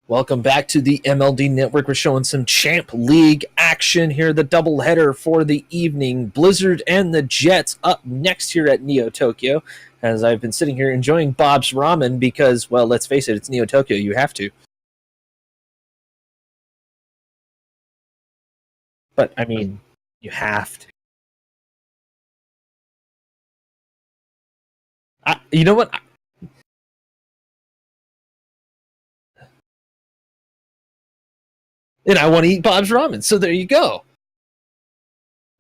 Welcome back to the MLD Network. We're showing some Champ League action here. The doubleheader for the evening. Blizzard and the Jets up next here at Neo Tokyo. As I've been sitting here enjoying Bob's Ramen because, well, let's face it, it's Neo Tokyo. You have to. But, I mean, you have to. You know what? And I want to eat Bob's Ramen, so there you go.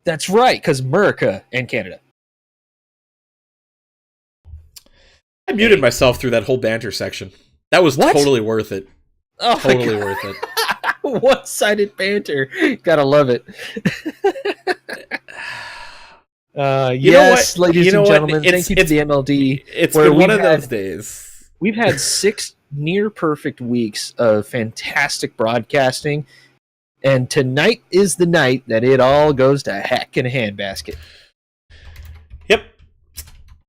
That's right, because America and Canada. I muted myself through that whole banter section. That was totally worth it. Oh, totally worth it. One-sided banter. Gotta love it. Yes, ladies and gentlemen, thank you to the MLD. It's been one of those days. We've had 6 near-perfect weeks of fantastic broadcasting, and tonight is the night that it all goes to heck in a handbasket. Yep.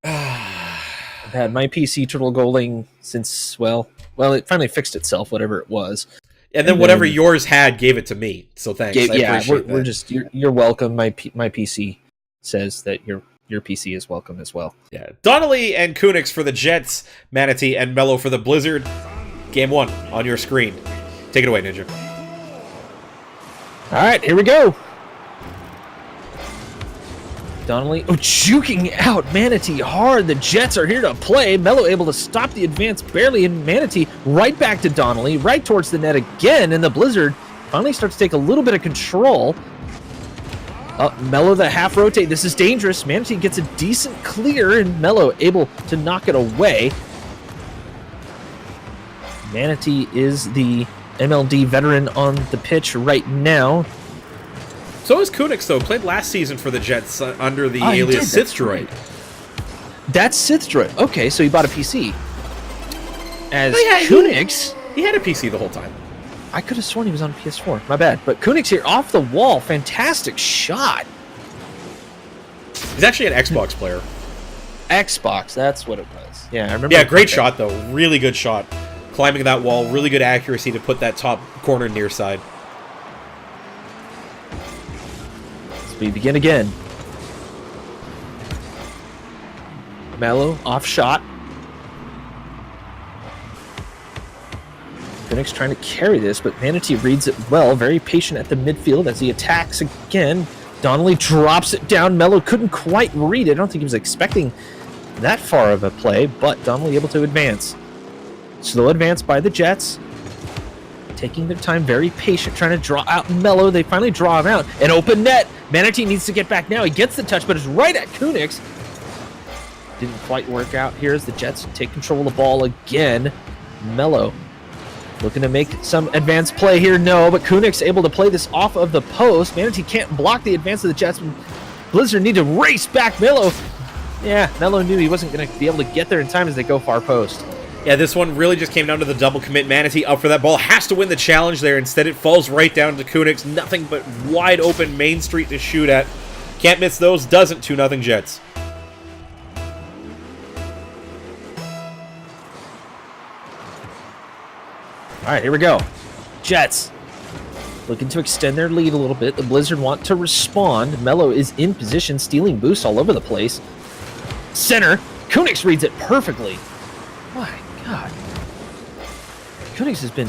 I've had my PC turtle goaling since, well, it finally fixed itself, whatever it was. And then whatever yours had gave it to me, so thanks. I appreciate that. We're just, you're welcome. My PC says that your PC is welcome as well. Yeah, Donnelly and Kunix for the Jets, Manatee and Mello for the Blizzard. Game 1 on your screen. Take it away, Ninja. All right, here we go. Donnelly, juking out Manatee hard. The Jets are here to play. Mello able to stop the advance barely, and Manatee right back to Donnelly, right towards the net again, and the Blizzard finally starts to take a little bit of control. Mello the half rotate. This is dangerous. Manatee gets a decent clear, and Mello able to knock it away. Manatee is the MLD veteran on the pitch right now. So is Kunix, though. Played last season for the Jets under the alias Sith Droid. That's Sith Droid. Okay, so he bought a PC. As Kunix... He had a PC the whole time. I could have sworn he was on PS4. My bad. But Kunix here off the wall. Fantastic shot. He's actually an Xbox player. Xbox, that's what it was. Yeah, I remember. Yeah, great shot, though. Really good shot. Climbing that wall. Really good accuracy to put that top corner near side. We begin again. Mello off shot. Kunix trying to carry this, but Manatee reads it well. Very patient at the midfield as he attacks again. Donnelly drops it down. Mello couldn't quite read it. I don't think he was expecting that far of a play, but Donnelly able to advance. Slow advance by the Jets. Taking their time, very patient, trying to draw out Mello. They finally draw him out. An open net. Manatee needs to get back now. He gets the touch, but it's right at Kunix. Didn't quite work out here as the Jets take control of the ball again. Mello looking to make some advanced play here. No, but Kunix able to play this off of the post. Manatee can't block the advance of the Jets. Blizzard need to race back Mello. Yeah, Mello knew he wasn't going to be able to get there in time as they go far post. Yeah, this one really just came down to the double commit. Manatee up for that ball. Has to win the challenge there. Instead, it falls right down to Kunix. Nothing but wide open Main Street to shoot at. Can't miss those. Doesn't. 2-0 Jets. All right, here we go. Jets looking to extend their lead a little bit. The Blizzard want to respond. Mello is in position, stealing boosts all over the place. Center. Kunix reads it perfectly. My God. Kunix has been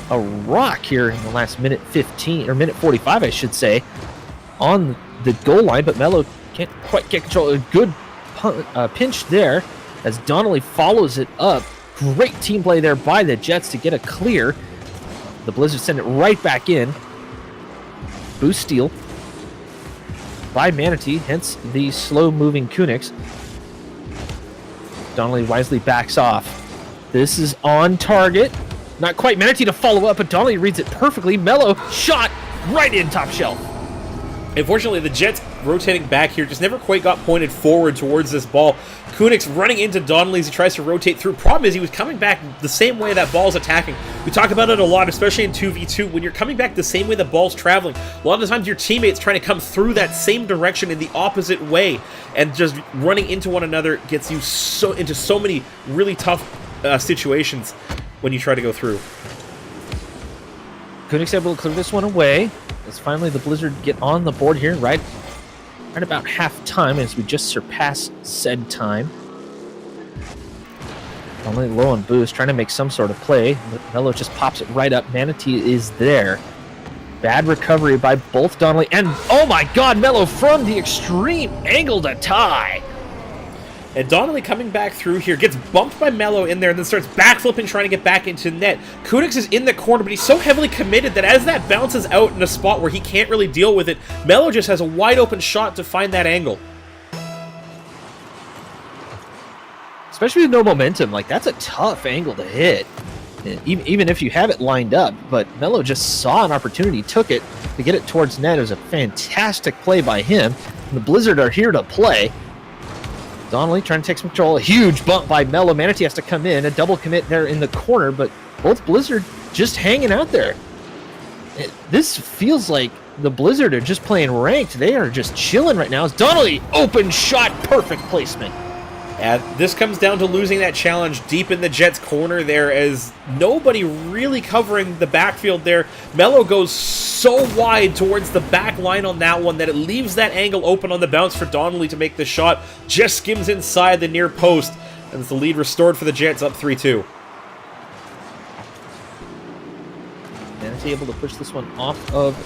a rock here in the last minute 15, or minute 45, I should say, on the goal line, but Mello can't quite get control. A good pinch there as Donnelly follows it up. Great team play there by the Jets to get a clear. The Blizzard send it right back in. Boost steal by Manatee, hence the slow-moving Kunix. Donnelly wisely backs off. This is on target. Not quite. Manatee to follow up, but Donnelly reads it perfectly. Mello shot right in top shelf. Unfortunately, the Jets rotating back here just never quite got pointed forward towards this ball. Kunix running into Donnelly as he tries to rotate through. Problem is he was coming back the same way that ball's attacking. We talk about it a lot, especially in 2v2. When you're coming back the same way the ball's traveling, a lot of the times your teammates trying to come through that same direction in the opposite way, and just running into one another gets you into so many really tough situations when you try to go through. Kunix able to clear this one away. As finally the Blizzard get on the board here, right about half time as we just surpass said time. Only low on boost, trying to make some sort of play. Mello just pops it right up. Manatee is there. Bad recovery by both Donnelly and, oh my god, Mello from the extreme angle to tie. And Donnelly coming back through here, gets bumped by Mello in there, and then starts backflipping, trying to get back into net. Kunix is in the corner, but he's so heavily committed that as that bounces out in a spot where he can't really deal with it, Mello just has a wide open shot to find that angle. Especially with no momentum, like that's a tough angle to hit, even if you have it lined up. But Mello just saw an opportunity, took it to get it towards net. It was a fantastic play by him. And the Blizzard are here to play. Donnelly trying to take some control. A huge bump by Mello. Manatee has to come in. A double commit there in the corner, but both Blizzard just hanging out there. This feels like the Blizzard are just playing ranked. They are just chilling right now. As Donnelly, open shot, perfect placement. And this comes down to losing that challenge deep in the Jets' corner there, as nobody really covering the backfield there. Mello goes so wide towards the back line on that one that it leaves that angle open on the bounce for Donnelly to make the shot. Just skims inside the near post, and it's the lead restored for the Jets, up 3-2. Manatee able to push this one off of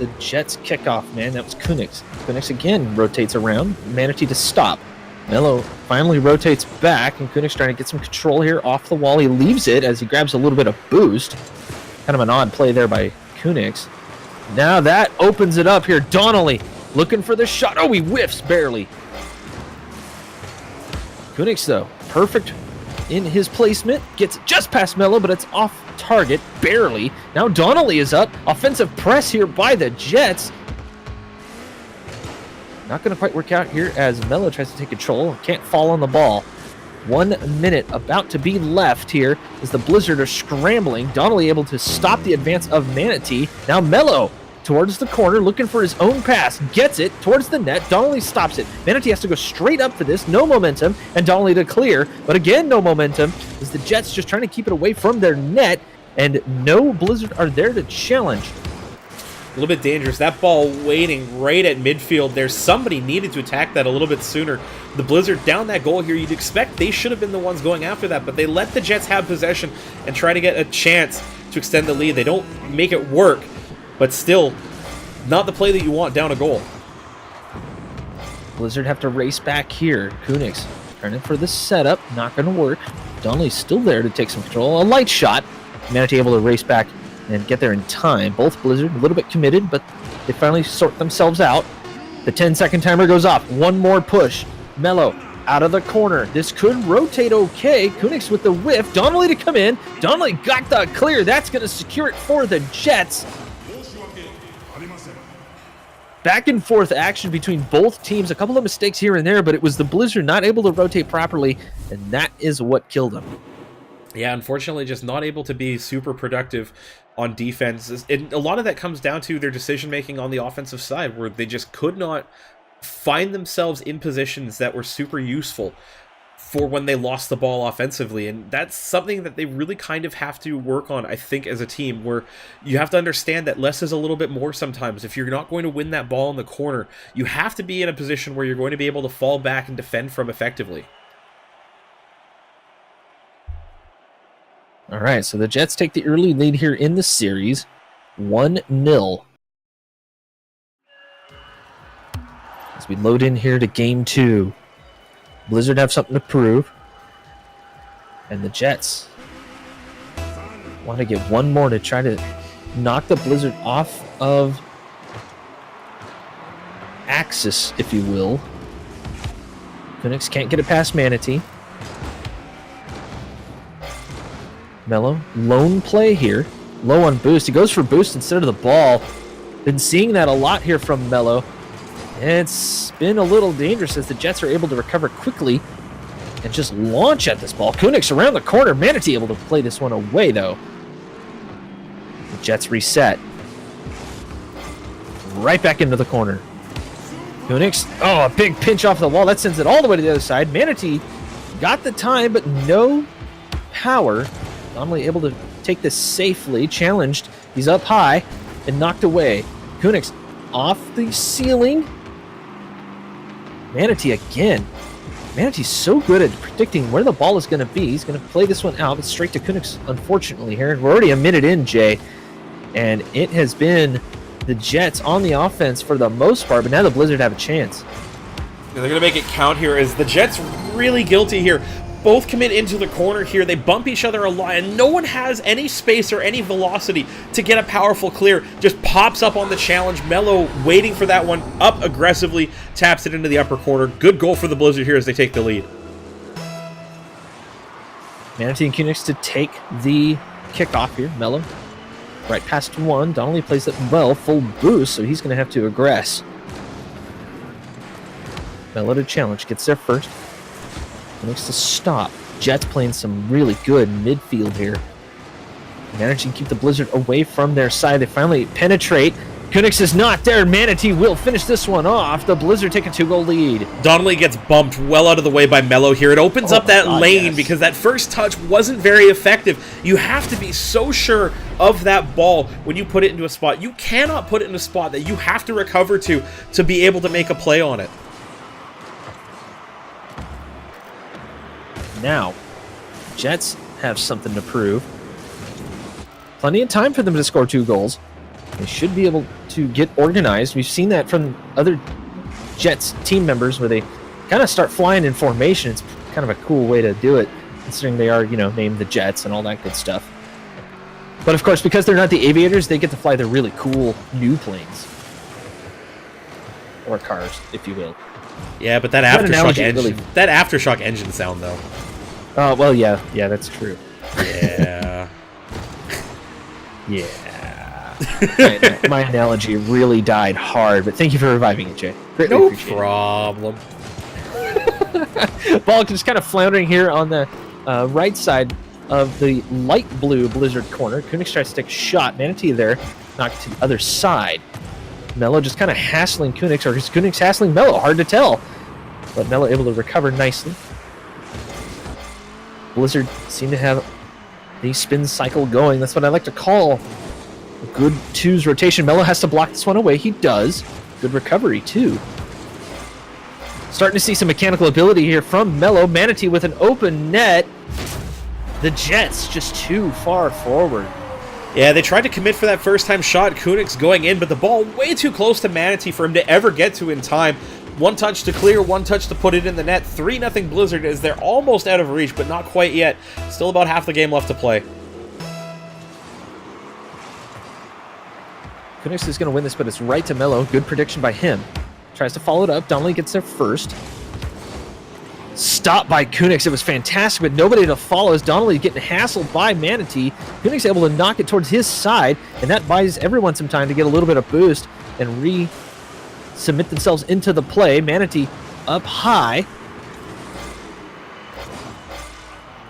the Jets' kickoff, man. That was Kunix. Kunix again rotates around. Manatee to stop. Mello finally rotates back, and Kunix trying to get some control here off the wall. He leaves it as he grabs a little bit of boost. Kind of an odd play there by Kunix. Now that opens it up here. Donnelly looking for the shot. Oh, he whiffs barely. Kunix, though, perfect in his placement. Gets it just past Mello, but it's off target, barely. Now Donnelly is up. Offensive press here by the Jets. Not going to quite work out here as Mello tries to take control. Can't fall on the ball. 1 minute about to be left here as the Blizzard are scrambling. Donnelly able to stop the advance of Manatee. Now Mello towards the corner, looking for his own pass. Gets it towards the net. Donnelly stops it. Manatee has to go straight up for this. No momentum. And Donnelly to clear. But again, no momentum as the Jets just trying to keep it away from their net. And no Blizzard are there to challenge. A little bit dangerous. That ball waiting right at midfield there. Somebody needed to attack that a little bit sooner. The Blizzard down that goal here. You'd expect they should have been the ones going after that, but they let the Jets have possession and try to get a chance to extend the lead. They don't make it work, but still, not the play that you want down a goal. Blizzard have to race back here. Kunix turning for the setup. Not going to work. Donnelly's still there to take some control. A light shot. Manatee able to race back and get there in time. Both Blizzard a little bit committed, but they finally sort themselves out. The 10-second timer goes off. One more push. Mello out of the corner. This could rotate okay. Kunix with the whiff. Donnelly to come in. Donnelly got the clear. That's going to secure it for the Jets. Back and forth action between both teams. A couple of mistakes here and there, but it was the Blizzard not able to rotate properly, and that is what killed them. Yeah, unfortunately, just not able to be super productive on defense. And a lot of that comes down to their decision-making on the offensive side, where they just could not find themselves in positions that were super useful for when they lost the ball offensively. And that's something that they really kind of have to work on, I think, as a team, where you have to understand that less is a little bit more sometimes. If you're not going to win that ball in the corner, you have to be in a position where you're going to be able to fall back and defend from effectively. All right, so the Jets take the early lead here in the series, 1-0. As we load in here to game 2, Blizzard have something to prove, and the Jets want to get one more to try to knock the Blizzard off of axis, if you will. Kunix can't get it past Manatee. Mello, lone play here. Low on boost. He goes for boost instead of the ball. Been seeing that a lot here from Mello. And it's been a little dangerous as the Jets are able to recover quickly and just launch at this ball. Kunix around the corner. Manatee able to play this one away, though. The Jets reset. Right back into the corner. Kunix, oh, a big pinch off the wall. That sends it all the way to the other side. Manatee got the time, but no power. Donnelly able to take this safely. Challenged. He's up high and knocked away. Kunix off the ceiling. Manatee again. Manatee's so good at predicting where the ball is going to be. He's going to play this one out, but straight to Kunix, unfortunately, here. We're already a minute in, Jay, and it has been the Jets on the offense for the most part, but now the Blizzard have a chance. They're going to make it count here as the Jets really guilty here. Both commit into the corner here. They bump each other a lot, and no one has any space or any velocity to get a powerful clear. Just pops up on the challenge. Mello waiting for that one, up aggressively, taps it into the upper corner. Good goal for the Blizzard here as they take the lead. Manatee and Kunix to take the kickoff here. Mello right past one. Donnelly plays it well, full boost, so he's going to have to aggress. Mello to challenge, gets there first. Looks to stop. Jets playing some really good midfield here. Managing to keep the Blizzard away from their side. They finally penetrate. Kunix is not there. Manatee will finish this one off. The Blizzard take a 2-goal lead. Donnelly gets bumped well out of the way by Mello here. It opens up that lane because that first touch wasn't very effective. You have to be so sure of that ball when you put it into a spot. You cannot put it in a spot that you have to recover to be able to make a play on it. Now, Jets have something to prove. Plenty of time for them to score 2 goals. They should be able to get organized. We've seen that from other Jets team members where they kind of start flying in formation. It's kind of a cool way to do it, considering they are, named the Jets and all that good stuff. But of course, because they're not the Aviators, they get to fly the really cool new planes. Or cars, if you will. Yeah, but that aftershock engine sound, though. Oh, well, yeah, that's true. Yeah. Yeah. My analogy really died hard, but thank you for reviving it, Jay. Greatly No appreciate problem. Ball just kind of floundering here on the right side of the light blue Blizzard corner. Kunix tries to take a shot. Manatee there, knocked to the other side. Mello just kind of hassling Kunix, or is Kunix hassling Mello? Hard to tell. But Mello able to recover nicely. Blizzard seem to have the spin cycle going. That's what I like to call a good twos rotation. Mello has to block this one away. He does. Good recovery, too. Starting to see some mechanical ability here from Mello. Manatee with an open net. The Jets just too far forward. Yeah, they tried to commit for that first-time shot. Kunix going in, but the ball way too close to Manatee for him to ever get to in time. One touch to clear, one touch to put it in the net. 3-0 Blizzard as they're almost out of reach, but not quite yet. Still about half the game left to play. Kunix is going to win this, but it's right to Mello. Good prediction by him. Tries to follow it up. Donnelly gets there first. Stopped by Kunix. It was fantastic, but nobody to follow as Donnelly getting hassled by Manatee. Kunix able to knock it towards his side, and that buys everyone some time to get a little bit of boost and submit themselves into the play. Manatee up high.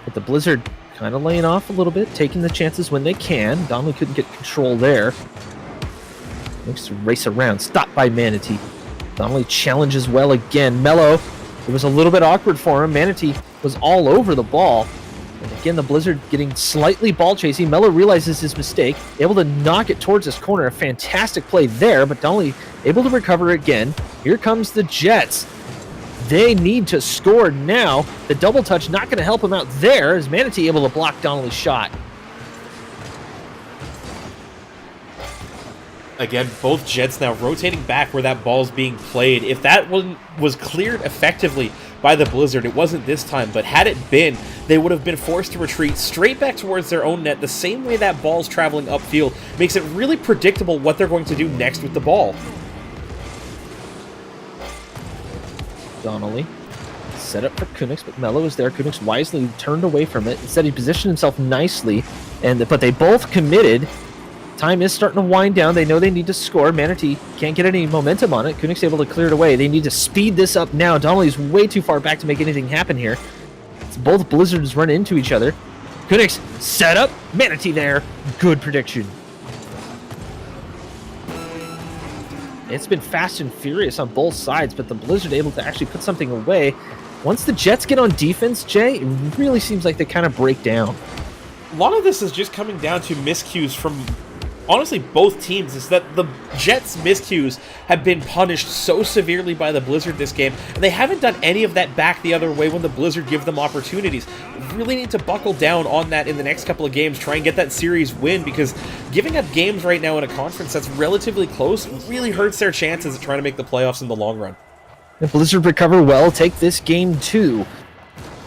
But the Blizzard kind of laying off a little bit, taking the chances when they can. Donnelly couldn't get control there. Looks to race around. Stopped by Manatee. Donnelly challenges well again. Mello, it was a little bit awkward for him. Manatee was all over the ball. And again, the Blizzard getting slightly ball chasing. Mello realizes his mistake, able to knock it towards his corner. A fantastic play there, but Donnelly able to recover again. Here comes the Jets. They need to score now. The double touch not going to help him out there as Manatee able to block Donnelly's shot. Again, both Jets now rotating back where that ball's being played. If that one was cleared effectively by the Blizzard, it wasn't this time, but had it been, they would have been forced to retreat straight back towards their own net. The same way that ball's traveling upfield makes it really predictable what they're going to do next with the ball. Donnelly set up for Kunix, but Mello is there. Kunix wisely turned away from it. Instead, he positioned himself nicely, but they both committed. Time is starting to wind down. They know they need to score. Manatee can't get any momentum on it. Kunix able to clear it away. They need to speed this up now. Donnelly's way too far back to make anything happen here. It's both Blizzards run into each other. Kunix set up. Manatee there. Good prediction. It's been fast and furious on both sides, but the Blizzard able to actually put something away. Once the Jets get on defense, Jay, it really seems like they kind of break down. A lot of this is just coming down to miscues from, honestly, both teams. Is that the Jets' miscues have been punished so severely by the Blizzard this game, and they haven't done any of that back the other way when the Blizzard give them opportunities. Really need to buckle down on that in the next couple of games, try and get that series win, because giving up games right now in a conference that's relatively close really hurts their chances of trying to make the playoffs in the long run. The Blizzard recover well, take this game too.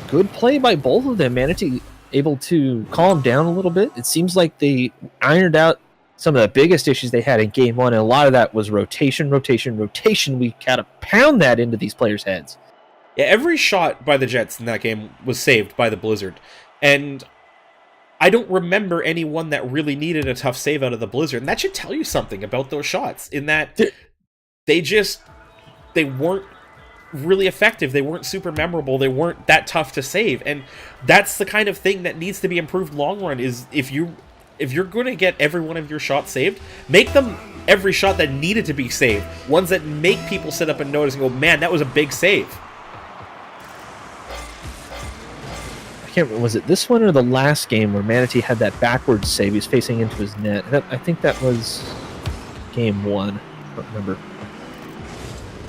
Good play by both of them. Manatee able to calm down a little bit. It seems like they ironed out some of the biggest issues they had in game one, and a lot of that was rotation. We gotta pound that into these players' heads. Yeah, every shot by the Jets in that game was saved by the Blizzard, and I don't remember anyone that really needed a tough save out of the Blizzard, and that should tell you something about those shots, in that they weren't really effective, they weren't super memorable, they weren't that tough to save, and that's the kind of thing that needs to be improved long run. Is if you're going to get every one of your shots saved, make them every shot that needed to be saved, ones that make people sit up and notice and go, man, that was a big save. I can't remember, was it this one or the last game where Manatee had that backwards save? He was facing into his net. I think that was game one. I don't remember.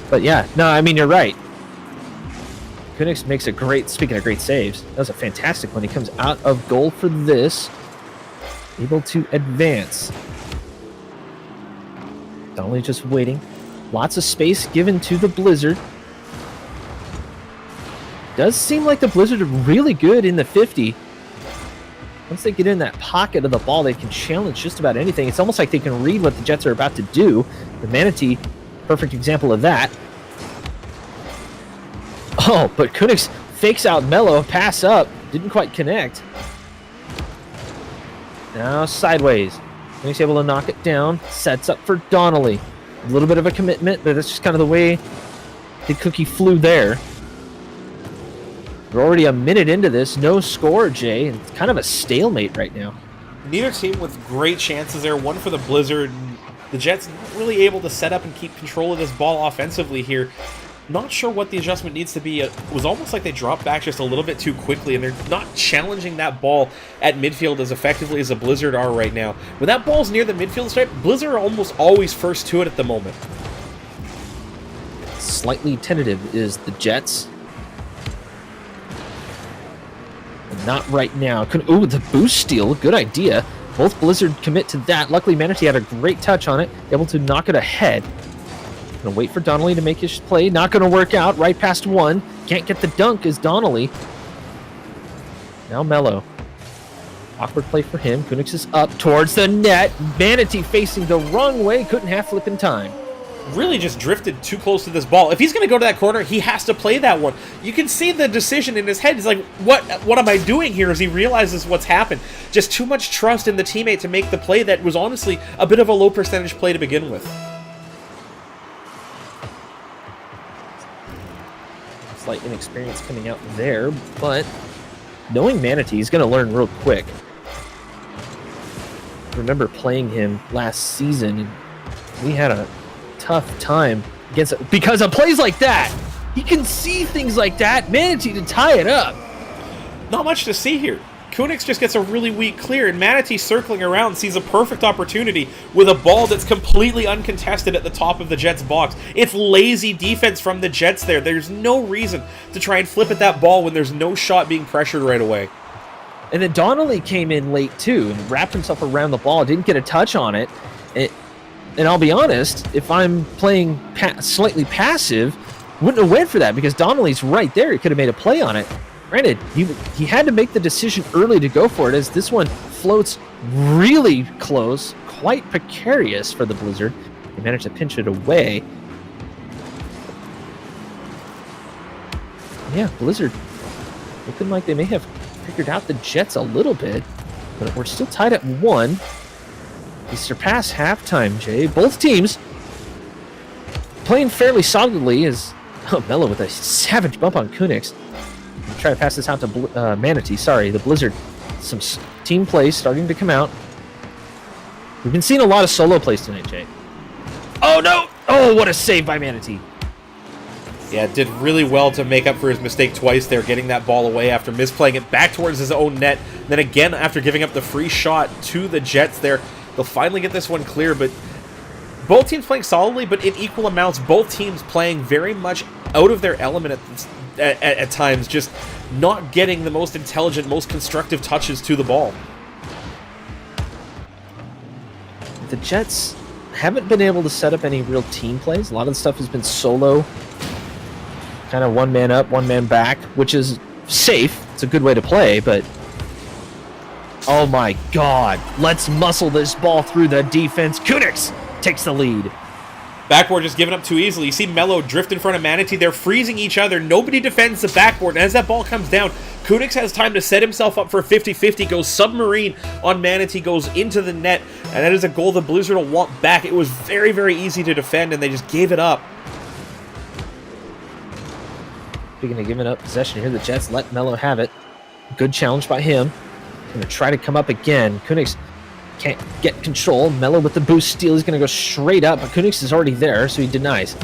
But yeah, no, I mean, you're right. Kunix makes a great, speaking of great saves, that was a fantastic one. He comes out of goal for this, able to advance. Donnelly just waiting. Lots of space given to the Blizzard. Does seem like the Blizzard are really good in the 50. Once they get in that pocket of the ball, they can challenge just about anything. It's almost like they can read what the Jets are about to do. The Manatee, perfect example of that. Oh, but Kunix fakes out Mello, pass up, didn't quite connect. Now sideways. Kunix able to knock it down, sets up for Donnelly. A little bit of a commitment, but that's just kind of the way the cookie flew there. We're already a minute into this, no score, Jay. It's kind of a stalemate right now. Neither team with great chances there. One for the Blizzard. The Jets not really able to set up and keep control of this ball offensively here. Not sure what the adjustment needs to be. It was almost like they dropped back just a little bit too quickly, and they're not challenging that ball at midfield as effectively as the Blizzard are right now. When that ball's near the midfield stripe, Blizzard are almost always first to it at the moment. Slightly tentative is the Jets. Not right now. Oh, the boost steal. Good idea. Both Blizzard commit to that. Luckily, Manatee had a great touch on it, able to knock it ahead. Gonna wait for Donnelly to make his play. Not gonna work out. Right past one. Can't get the dunk as Donnelly. Now Mello. Awkward play for him. Kunix is up towards the net. Manatee facing the wrong way. Couldn't have flip in time. Really just drifted too close to this ball. If he's going to go to that corner, he has to play that one. You can see the decision in his head. He's like, what am I doing here, as he realizes what's happened. Just too much trust in the teammate to make the play that was honestly a bit of a low percentage play to begin with. Slight inexperience coming out there, but knowing Manatee, he's going to learn real quick. I remember playing him last season, and we had a tough time against it because of plays like that. He can see things like that. Manatee to tie it up. Not much to see here. Kunix just gets a really weak clear, and Manatee circling around sees a perfect opportunity with a ball that's completely uncontested at the top of the Jets box. It's lazy defense from the Jets there. There's no reason to try and flip at that ball when there's no shot being pressured right away. And then Donnelly came in late too and wrapped himself around the ball, didn't get a touch on it. And I'll be honest, if I'm playing slightly passive, wouldn't have went for that because Donnelly's right there. He could have made a play on it. Granted, he had to make the decision early to go for it, as this one floats really close, quite precarious for the Blizzard. They managed to pinch it away. Yeah, Blizzard looking like they may have figured out the Jets a little bit, but we're still tied at 1. We surpass halftime, Jay. Both teams playing fairly solidly as Mello with a savage bump on Kunix. Try to pass this out to Manatee. Sorry, the Blizzard. Some team plays starting to come out. We've been seeing a lot of solo plays tonight, Jay. Oh, no! Oh, what a save by Manatee. Yeah, did really well to make up for his mistake twice there, getting that ball away after misplaying it back towards his own net. Then again, after giving up the free shot to the Jets there, they'll finally get this one clear, but both teams playing solidly, but in equal amounts. Both teams playing very much out of their element at times, just not getting the most intelligent, most constructive touches to the ball. The Jets haven't been able to set up any real team plays. A lot of the stuff has been solo, kind of one man up, one man back, which is safe. It's a good way to play, but oh my god, let's muscle this ball through the defense. Kunix takes the lead. Backboard just given up too easily. You see Mello drift in front of Manatee. They're freezing each other. Nobody defends the backboard. And as that ball comes down, Kunix has time to set himself up for 50-50. Goes submarine on Manatee, goes into the net. And that is a goal the Blizzard will want back. It was very, very easy to defend, and they just gave it up. Speaking of giving up possession here, the Jets let Mello have it. Good challenge by him. Going to try to come up again. Kunix can't get control. Mello with the boost steal. He's going to go straight up, but Kunix is already there, so he denies.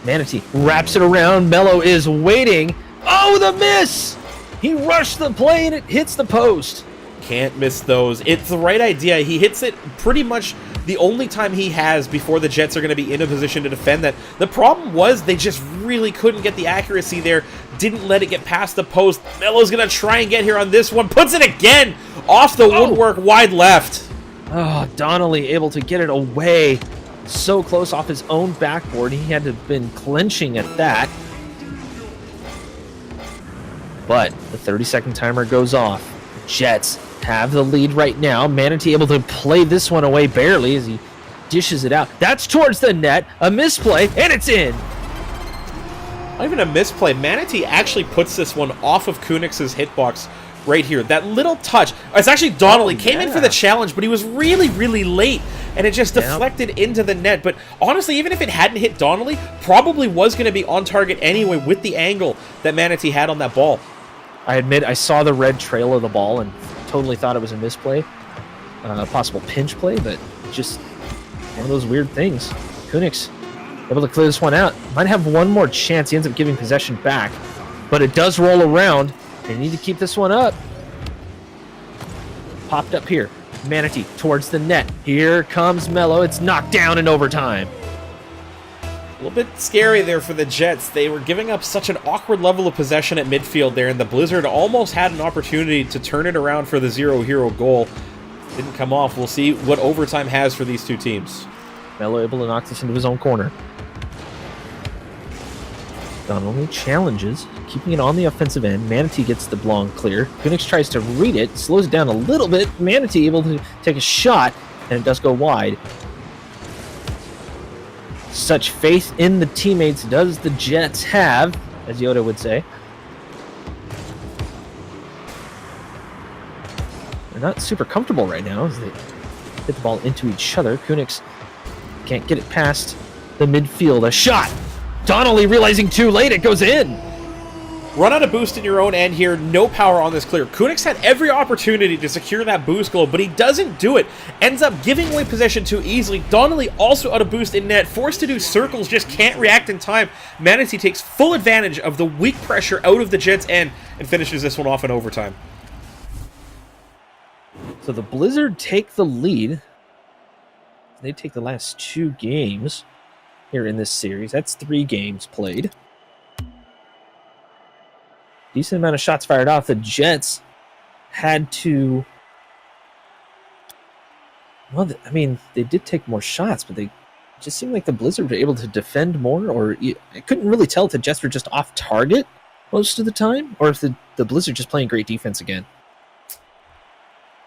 Manatee wraps it around. Mello is waiting. Oh, the miss! He rushed the play, and it hits the post. Can't miss those. It's the right idea. He hits it pretty much the only time he has before the Jets are going to be in a position to defend that. The problem was they just really couldn't get the accuracy there. Didn't let it get past the post. Mello's going to try and get here on this one. Puts it again off the woodwork, wide left. Oh, Donnelly able to get it away. So close off his own backboard. He had to have been clenching at that. But the 30-second timer goes off. Jets have the lead right now. Manatee able to play this one away barely as he dishes it out. That's towards the net. A misplay, and it's in. Not even a misplay. Manatee actually puts this one off of Kunix's hitbox right here. That little touch. It's actually Donnelly. Came in for the challenge, but he was really, really late, and it just deflected into the net. But honestly, even if it hadn't hit Donnelly, probably was going to be on target anyway with the angle that Manatee had on that ball. I admit I saw the red trail of the ball and totally thought it was a misplay, a possible pinch play, but just one of those weird things. Kunix able to clear this one out. Might have one more chance. He ends up giving possession back, but it does roll around. They need to keep this one up. Popped up here. Manatee towards the net. Here comes Mello. It's knocked down in overtime. A little bit scary there for the Jets. They were giving up such an awkward level of possession at midfield there, and the Blizzard almost had an opportunity to turn it around for the 0-0 goal. Didn't come off. We'll see what overtime has for these two teams. Mello able to knock this into his own corner. Donnelly challenges, keeping it on the offensive end. Manatee gets the ball clear. Kunix tries to read it, slows it down a little bit. Manatee able to take a shot, and it does go wide. Such faith in the teammates does the Jets have, as Yoda would say. They're not super comfortable right now as they hit the ball into each other. Kunix can't get it past the midfield. A shot! Donnelly realizing too late, it goes in. Run out of boost in your own end here. No power on this clear. Kunix had every opportunity to secure that boost goal, but he doesn't do it. Ends up giving away possession too easily. Donnelly also out of boost in net. Forced to do circles, just can't react in time. Manatee takes full advantage of the weak pressure out of the Jets' end and finishes this one off in overtime. So the Blizzard take the lead. They take the last two games here in this series. That's 3 games played. Decent amount of shots fired off. The Jets had to... Well, I mean, they did take more shots, but they just seemed like the Blizzard were able to defend more, or I couldn't really tell if the Jets were just off target most of the time, or if the Blizzard just playing great defense again.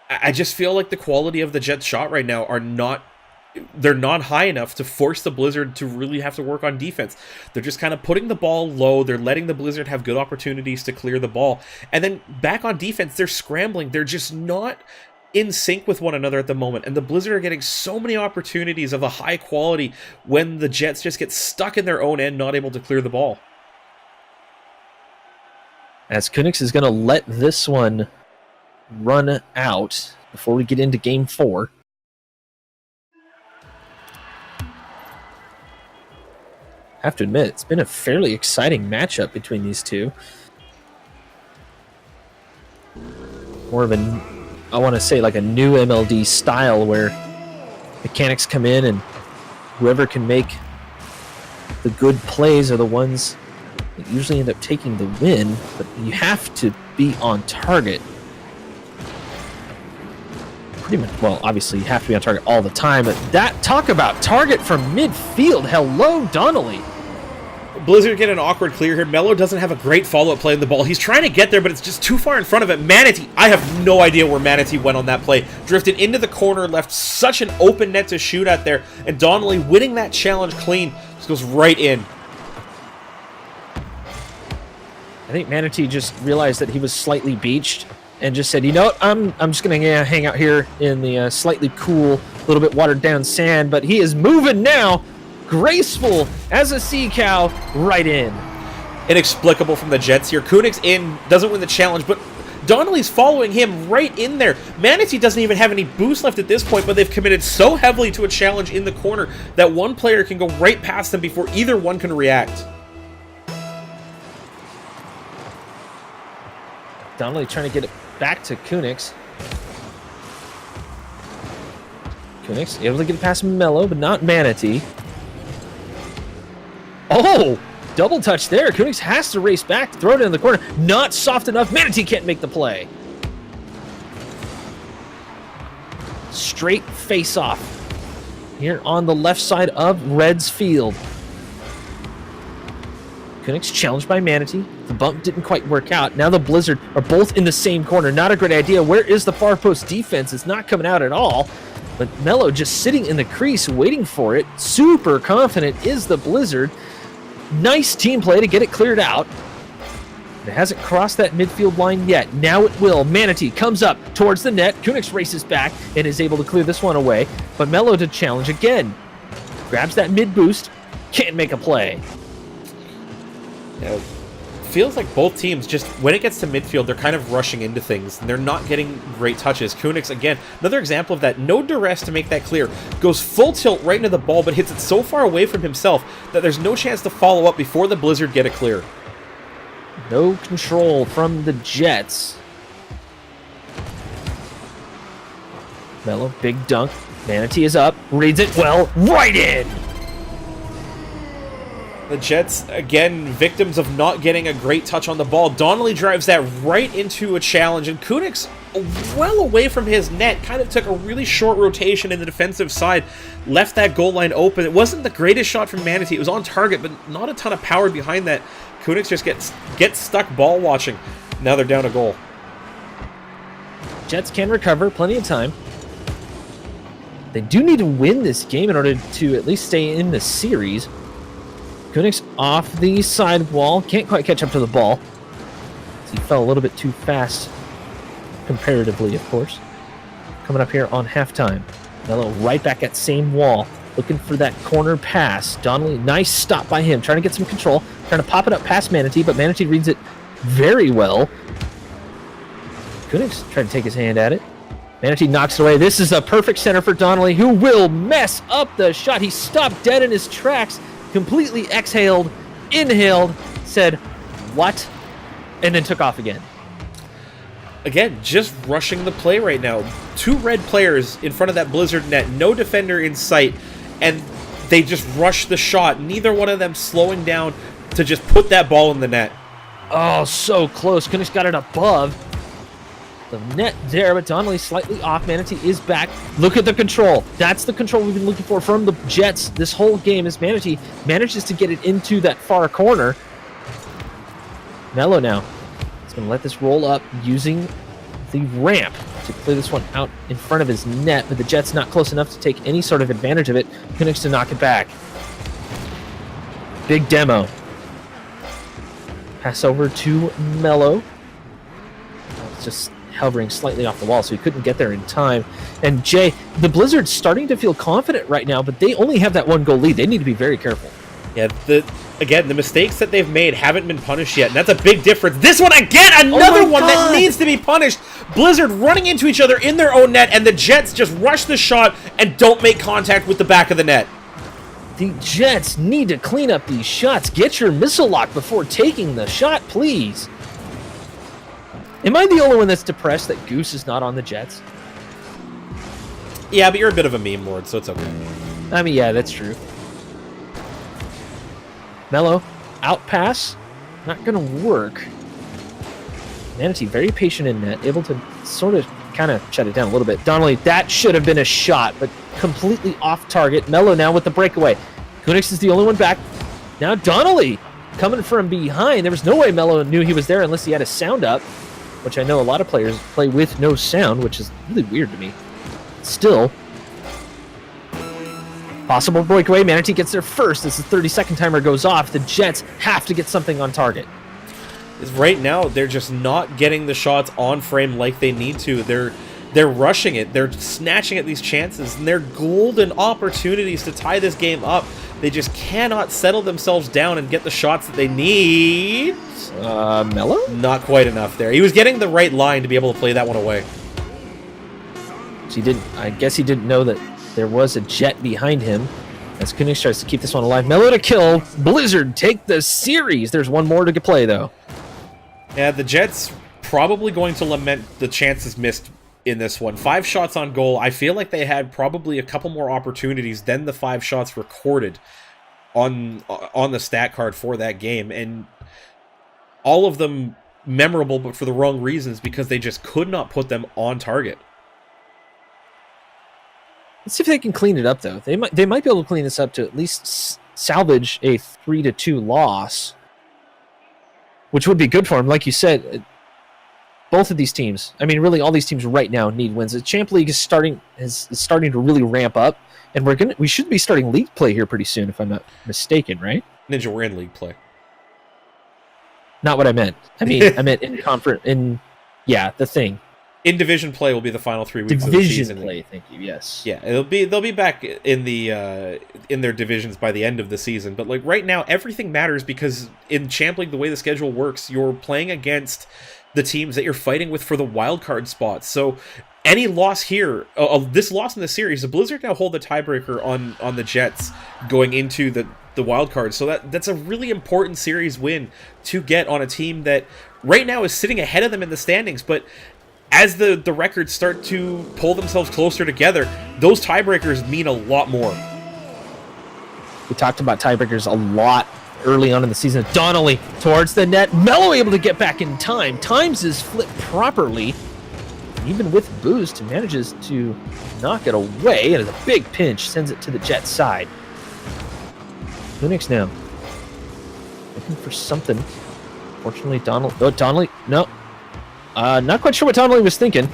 I just feel like the quality of the Jets' shot right now are not... They're not high enough to force the Blizzard to really have to work on defense. They're just kind of putting the ball low. They're letting the Blizzard have good opportunities to clear the ball. And then back on defense, they're scrambling. They're just not in sync with one another at the moment. And the Blizzard are getting so many opportunities of a high quality when the Jets just get stuck in their own end, not able to clear the ball. As Kunix is going to let this one run out before we get into Game 4. have to admit, it's been a fairly exciting matchup between these two. More of a, I want to say, like a new MLD style where mechanics come in and whoever can make the good plays are the ones that usually end up taking the win, but you have to be on target. Pretty much, well, obviously you have to be on target all the time, but that, talk about target from midfield. Hello, Donnelly. Blizzard get an awkward clear here. Mello doesn't have a great follow-up play in the ball. He's trying to get there, but it's just too far in front of it. Manatee, I have no idea where Manatee went on that play. Drifted into the corner, left such an open net to shoot at there, and Donnelly winning that challenge clean. Just goes right in. I think Manatee just realized that he was slightly beached and just said, you know what, I'm just going to hang out here in the slightly cool, little bit watered down sand, but he is moving now. Graceful as a sea cow, right in. Inexplicable from the Jets here. Kunix in, doesn't win the challenge, but Donnelly's following him right in there. Manatee doesn't even have any boost left at this point, but they've committed so heavily to a challenge in the corner that one player can go right past them before either one can react. Donnelly trying to get it back to Kunix. Kunix able to get it past Mello, but not Manatee. Oh, double touch there. Kunix has to race back, throw it in the corner. Not soft enough. Manatee can't make the play. Straight face off here on the left side of Red's field. Kunix challenged by Manatee. The bump didn't quite work out. Now the Blizzard are both in the same corner. Not a great idea. Where is the far post defense? It's not coming out at all. But Mello just sitting in the crease waiting for it. Super confident is the Blizzard. Nice team play to get it cleared out. It hasn't crossed that midfield line yet. Now it will. Manatee comes up towards the net. Kunix races back and is able to clear this one away. But Mello to challenge again. Grabs that mid boost. Can't make a play. Yeah, feels like both teams, just when it gets to midfield, they're kind of rushing into things, and they're not getting great touches. Kunix, again, another example of that. No duress to make that clear. Goes full tilt right into the ball, but hits it so far away from himself that there's no chance to follow up before the Blizzard get it clear. No control from the Jets. Mello, big dunk. Manatee is up. Reads it well. Right in! The Jets, again, victims of not getting a great touch on the ball. Donnelly drives that right into a challenge, and Kunix, well away from his net, kind of took a really short rotation in the defensive side, left that goal line open. It wasn't the greatest shot from Manatee. It was on target, but not a ton of power behind that. Kunix just gets stuck ball watching. Now they're down a goal. Jets can recover, plenty of time. They do need to win this game in order to at least stay in the series. Kunix off the side wall. Can't quite catch up to the ball. He fell a little bit too fast, comparatively, of course. Coming up here on halftime. Mello right back at same wall. Looking for that corner pass. Donnelly, nice stop by him. Trying to get some control. Trying to pop it up past Manatee, but Manatee reads it very well. Kunix trying to take his hand at it. Manatee knocks it away. This is a perfect center for Donnelly, who will mess up the shot. He stopped dead in his tracks. Completely exhaled, inhaled, said, what? And then took off again. Again, just rushing the play right now. Two red players in front of that Blizzard net, no defender in sight, and they just rush the shot. Neither one of them slowing down to just put that ball in the net. Oh, so close. Kunix got it above the net there, but Donnelly slightly off. Manatee is back. Look at the control. That's the control we've been looking for from the Jets this whole game, as Manatee manages to get it into that far corner. Mello now is going to let this roll up using the ramp to clear this one out in front of his net, but the Jets not close enough to take any sort of advantage of it. Kunix to knock it back. Big demo. Pass over to Mello. It's just hovering slightly off the wall, so he couldn't get there in time. And Jay, the Blizzard's starting to feel confident right now, but they only have that one goal lead. They need to be very careful. Yeah, the mistakes that they've made haven't been punished yet, and that's a big difference. This one, again, another one that needs to be punished. Blizzard running into each other in their own net, and the Jets just rush the shot and don't make contact with the back of the net. The Jets need to clean up these shots. Get your missile lock before taking the shot, please. Am I the only one that's depressed that Goose is not on the Jets? Yeah, but you're a bit of a meme lord, so it's okay. I mean, yeah, that's true. Mello, out pass. Not going to work. Manatee, very patient in net, able to sort of kind of shut it down a little bit. Donnelly, that should have been a shot, but completely off target. Mello now with the breakaway. Kunix is the only one back. Now Donnelly coming from behind. There was no way Mello knew he was there unless he had a sound up, which I know a lot of players play with no sound, which is really weird to me. Still, possible breakaway. Manatee gets there first. This is 30-second timer goes off. The Jets have to get something on target. Right now, they're just not getting the shots on frame like they need to. They're rushing it. They're snatching at these chances, and they're golden opportunities to tie this game up. They just cannot settle themselves down and get the shots that they need. Mello? Not quite enough there. He was getting the right line to be able to play that one away. So I guess he didn't know that there was a Jet behind him. As Kunix tries to keep this one alive. Mello to kill. Blizzard take the series. There's one more to play, though. Yeah, the Jets probably going to lament the chances missed in this one. 5 shots on goal. I feel like they had probably a couple more opportunities than the 5 shots recorded on the stat card for that game. And all of them memorable, but for the wrong reasons, because they just could not put them on target. Let's see if they can clean it up, though. They might be able to clean this up to at least salvage a 3-2 loss, which would be good for them. Like you said, both of these teams, I mean, really all these teams right now need wins. The Champ League is starting to really ramp up, and we should be starting league play here pretty soon, if I'm not mistaken, right? Ninja, we're in league play. Not what I meant. I meant in conference. The thing. In division play will be the final 3 weeks division of the season. Play, thank you. Yes. Yeah, they'll be back in their divisions by the end of the season. But like right now, everything matters because in Champ League, the way the schedule works, you're playing against the teams that you're fighting with for the wild card spots. So any loss here, this loss in the series, the Blizzard now hold the tiebreaker on the Jets going into the wild card. So that's a really important series win to get on a team that right now is sitting ahead of them in the standings, but as the records start to pull themselves closer together, those tiebreakers mean a lot more. We talked about tiebreakers a lot early on in the season. Donnelly towards the net. Mello able to get back in time. Times his flip properly. Even with boost, manages to knock it away. And it's a big pinch. Sends it to the Jet side. Kunix now. Looking for something. Fortunately, Donnelly. No. Not quite sure what Donnelly was thinking.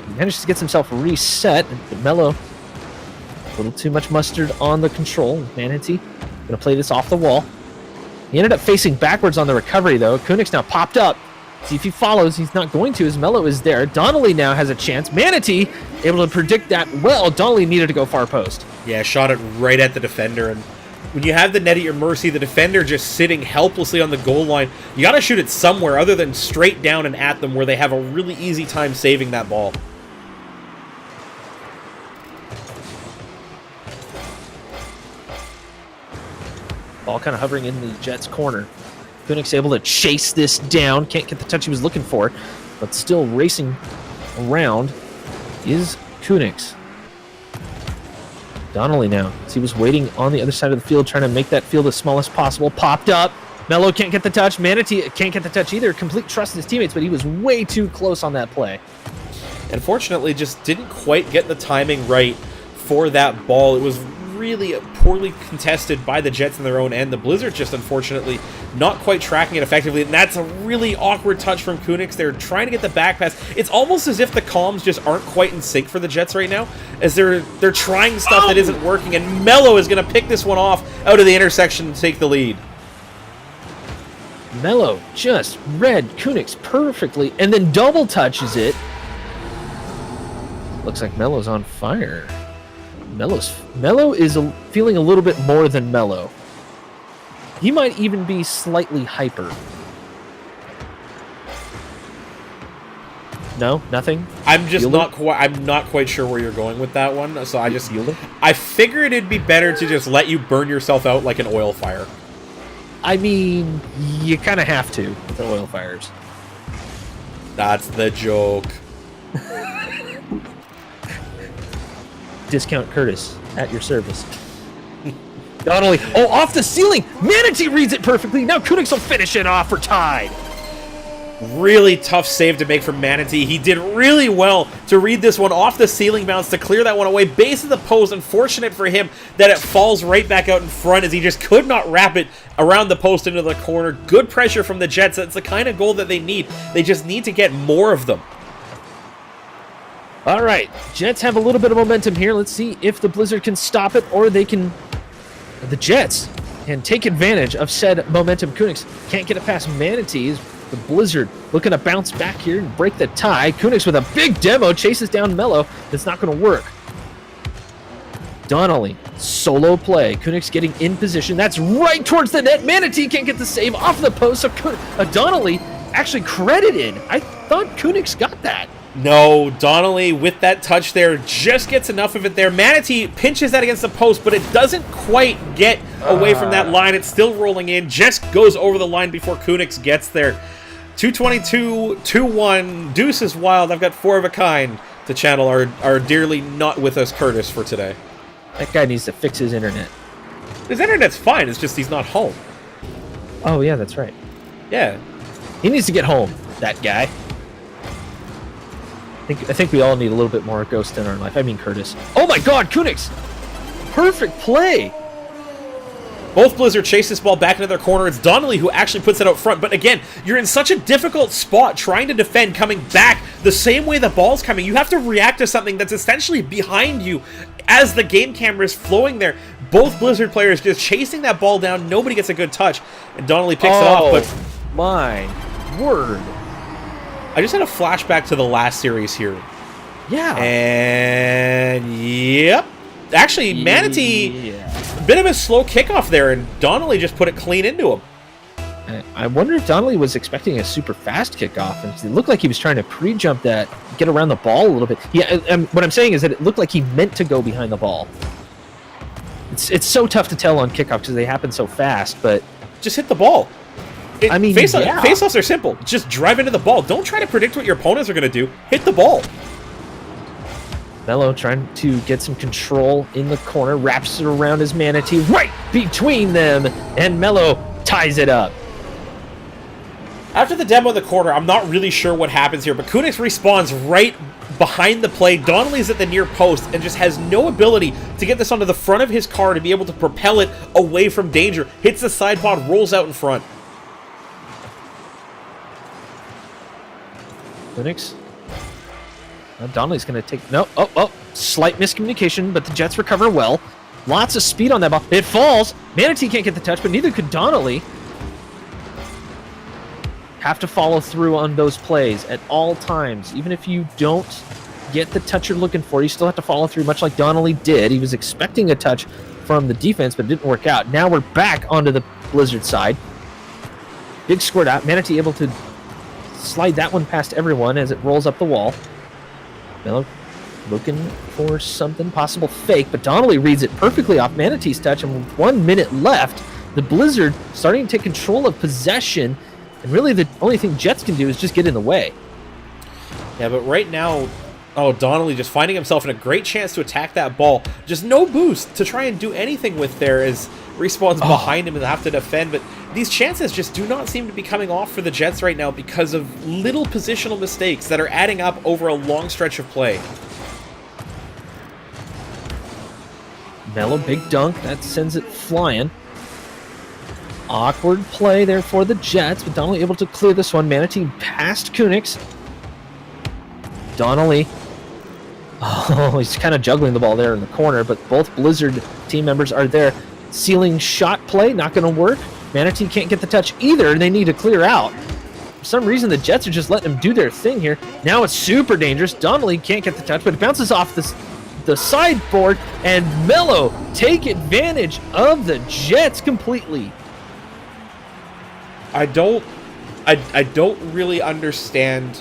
He managed to get himself reset. But Mello, a little too much mustard on the control. Manatee going to play this off the wall. He ended up facing backwards on the recovery, though. Kunix now popped up. See if he follows. He's not going to, as Mello is there. Donnelly now has a chance. Manatee able to predict that well. Donnelly needed to go far post. Yeah, shot it right at the defender, and when you have the net at your mercy, the defender just sitting helplessly on the goal line, you got to shoot it somewhere other than straight down and at them where they have a really easy time saving that ball. Ball kind of hovering in the Jets' corner. Kunix able to chase this down. Can't get the touch he was looking for, but still racing around is Kunix. Donnelly now. He was waiting on the other side of the field, trying to make that field as small as possible. Popped up. Mello can't get the touch. Manatee can't get the touch either. Complete trust in his teammates, but he was way too close on that play. Unfortunately, just didn't quite get the timing right for that ball. It was really poorly contested by the Jets in their own end. The Blizzard just unfortunately not quite tracking it effectively, and that's a really awkward touch from Kunix. They're trying to get the back pass. It's almost as if the comms just aren't quite in sync for the Jets right now, as they're trying stuff that isn't working, and Mello is going to pick this one off out of the intersection to take the lead. Mello just read Kunix perfectly, and then double touches it. Looks like Mello's on fire. Mello is feeling a little bit more than Mello. He might even be slightly hyper. No, nothing. I'm just Bueller? not quite. I'm not quite sure where you're going with that one. So I just. Bueller? I figured it'd be better to just let you burn yourself out like an oil fire. I mean, you kind of have to with the oil fires. That's the joke. Discount Curtis at your service. Donnelly, oh, off the ceiling! Manatee reads it perfectly. Now Kunix will finish it off for tied. Really tough save to make from Manatee. He did really well to read this one off the ceiling bounce to clear that one away. Base of the post. Unfortunate for him that it falls right back out in front as he just could not wrap it around the post into the corner. Good pressure from the Jets. That's the kind of goal that they need. They just need to get more of them. All right, Jets have a little bit of momentum here. Let's see if the Blizzard can stop it or they can... The Jets can take advantage of said momentum. Kunix can't get it past Manatees. The Blizzard looking to bounce back here and break the tie. Kunix with a big demo chases down Mello. That's not going to work. Donnelly, solo play. Kunix getting in position. That's right towards the net. Manatee can't get the save off the post. So Donnelly actually credited. I thought Kunix got that. No, Donnelly with that touch there just gets enough of it there. Manatee pinches that against the post, but it doesn't quite get away from that line. It's still rolling in. Just goes over the line before Kunix gets there. 222, 2-1. Deuce is wild. I've got 4 of a kind to channel our dearly not with us Curtis for today. That guy needs to fix his internet. His internet's fine. It's just he's not home. Oh, yeah, that's right. Yeah. He needs to get home, that guy. I think we all need a little bit more Ghost in our life. I mean, Curtis. Oh my God, Kunix! Perfect play! Both Blizzard chase this ball back into their corner. It's Donnelly who actually puts it out front. But again, you're in such a difficult spot trying to defend, coming back the same way the ball's coming. You have to react to something that's essentially behind you as the game camera is flowing there. Both Blizzard players just chasing that ball down. Nobody gets a good touch. And Donnelly picks it off, but... my word. I just had a flashback to the last series here. Yeah. And yep. Actually, Manatee, bit of a slow kickoff there, and Donnelly just put it clean into him. I wonder if Donnelly was expecting a super fast kickoff, and it looked like he was trying to pre-jump that, get around the ball a little bit. Yeah, what I'm saying is that it looked like he meant to go behind the ball. It's so tough to tell on kickoff because they happen so fast, but... Just hit the ball. I mean, face-offs are simple. Just drive into the ball. Don't try to predict what your opponents are going to do. Hit the ball. Mello trying to get some control in the corner, wraps it around his Manatee right between them, and Mello ties it up. After the demo in the corner, I'm not really sure what happens here, but Kunix respawns right behind the play. Donnelly's at the near post and just has no ability to get this onto the front of his car to be able to propel it away from danger. Hits the side pod, rolls out in front. Kunix. Donnelly's going to take... No. Oh. Slight miscommunication, but the Jets recover well. Lots of speed on that ball. It falls. Manatee can't get the touch, but neither could Donnelly. Have to follow through on those plays at all times. Even if you don't get the touch you're looking for, you still have to follow through, much like Donnelly did. He was expecting a touch from the defense, but it didn't work out. Now we're back onto the Blizzard side. Big squirt out. Manatee able to slide that one past everyone as it rolls up the wall. Mello looking for something, possible fake, but Donnelly reads it perfectly off Manatee's touch, and with 1 minute left, the Blizzard starting to take control of possession, and really the only thing Jets can do is just get in the way. Yeah, but right now, Donnelly just finding himself in a great chance to attack that ball. Just no boost to try and do anything with there as Respawn's behind him and have to defend, but these chances just do not seem to be coming off for the Jets right now because of little positional mistakes that are adding up over a long stretch of play. Mello, big dunk, that sends it flying. Awkward play there for the Jets, but Donnelly able to clear this one. Manatee past Kunix. Donnelly. Oh, he's kind of juggling the ball there in the corner, but both Blizzard team members are there. Ceiling shot play, not going to work. Manatee can't get the touch either, and they need to clear out. For some reason, the Jets are just letting them do their thing here. Now it's super dangerous. Donnelly can't get the touch, but it bounces off the sideboard, and Mello take advantage of the Jets completely. I don't I don't really understand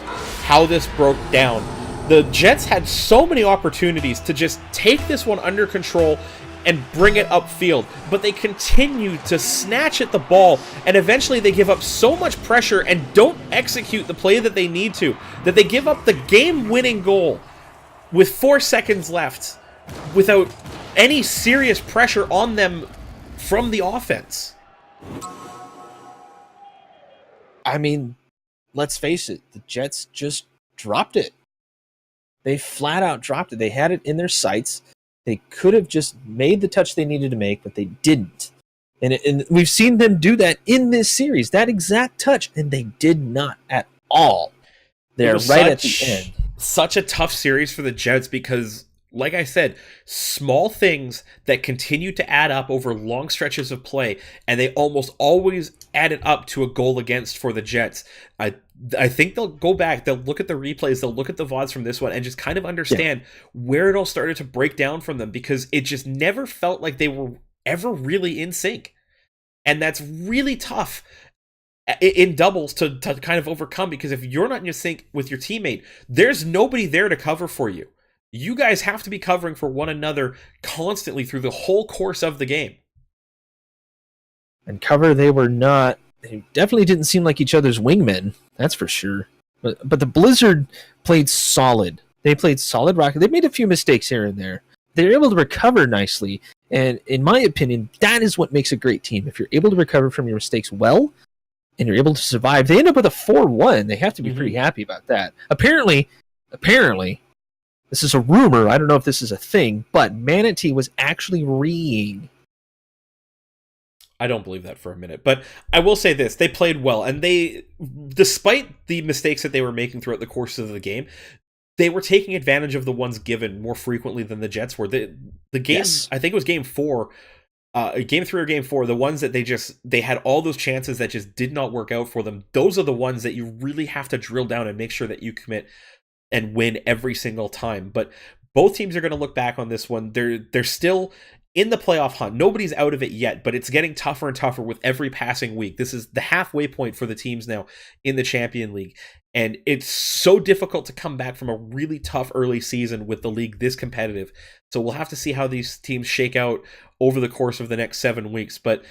how this broke down. The Jets had so many opportunities to just take this one under control and bring it upfield, but they continue to snatch at the ball, and eventually they give up so much pressure and don't execute the play that they need to, that they give up the game-winning goal with 4 seconds left without any serious pressure on them from the offense. I mean, let's face it, the Jets just dropped it. They flat out dropped it. They had it in their sights. They could have just made the touch they needed to make, but they didn't. And we've seen them do that in this series, that exact touch, and they did not at all. They're right at the end. Such a tough series for the Jets because, like I said, small things that continue to add up over long stretches of play, and they almost always add it up to a goal against for the Jets. I think they'll go back, they'll look at the replays, they'll look at the VODs from this one, and just kind of understand where it all started to break down from them, because it just never felt like they were ever really in sync. And that's really tough in doubles to kind of overcome, because if you're not in sync with your teammate, there's nobody there to cover for you. You guys have to be covering for one another constantly through the whole course of the game. And cover, they were not. They definitely didn't seem like each other's wingmen, that's for sure. But the Blizzard played solid. They played solid rocket. They made a few mistakes here and there. They were able to recover nicely. And in my opinion, that is what makes a great team. If you're able to recover from your mistakes well, and you're able to survive, they end up with a 4-1. They have to be pretty happy about that. Apparently, this is a rumor. I don't know if this is a thing, but Manatee was actually reeing. I don't believe that for a minute, but I will say this: they played well, and they, despite the mistakes that they were making throughout the course of the game, they were taking advantage of the ones given more frequently than the Jets were. The game, yes. I think it was game 4, game 3 or game 4, the ones that they had all those chances that just did not work out for them. Those are the ones that you really have to drill down and make sure that you commit and win every single time. But both teams are going to look back on this one. They're still in the playoff hunt. Nobody's out of it yet, but it's getting tougher and tougher with every passing week. This is the halfway point for the teams now in the Champion League. And it's so difficult to come back from a really tough early season with the league this competitive. So we'll have to see how these teams shake out over the course of the next 7 weeks. But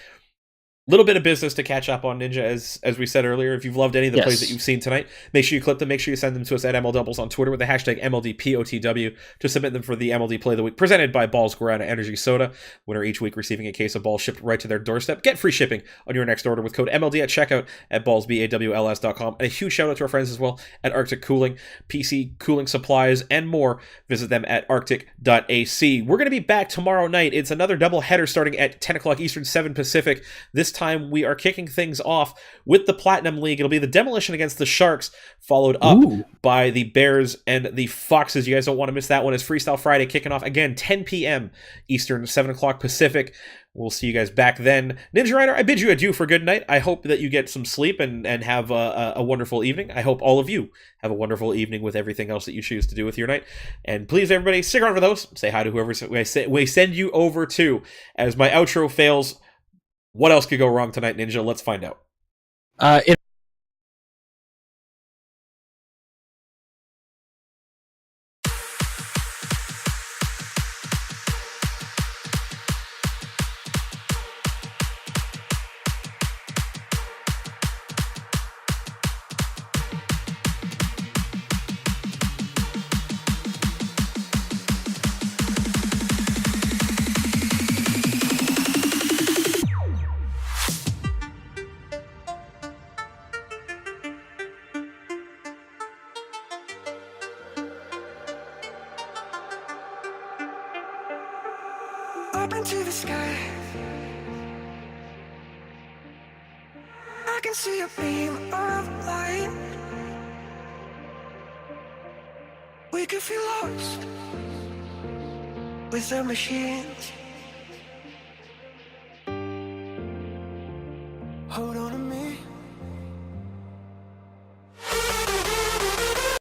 little bit of business to catch up on, Ninja, as we said earlier. If you've loved any of the plays that you've seen tonight, make sure you clip them. Make sure you send them to us at ML Doubles on Twitter with the hashtag MLDPOTW to submit them for the MLD Play of the Week, presented by Balls Guarana Energy Soda. Winner each week receiving a case of balls shipped right to their doorstep. Get free shipping on your next order with code MLD at checkout at ballsbawls.com. And a huge shout out to our friends as well at Arctic Cooling, PC cooling supplies, and more. Visit them at arctic.ac. We're going to be back tomorrow night. It's another double header starting at 10 o'clock Eastern, 7 Pacific. This time we are kicking things off with the Platinum League. It'll be the Demolition against the Sharks, followed up by the Bears and the Foxes. You guys don't want to miss that one. It's Freestyle Friday kicking off again 10 p.m. Eastern, 7 o'clock Pacific. We'll see you guys back then. Ninja Rider, I bid you adieu for good night. I hope that you get some sleep and have a wonderful evening. I hope all of you have a wonderful evening with everything else that you choose to do with your night. And please, everybody, stick around for those. Say hi to whoever we send you over to. As my outro fails, what else could go wrong tonight, Ninja? Let's find out. Up into the sky, I can see a beam of light. We could feel lost with the machines.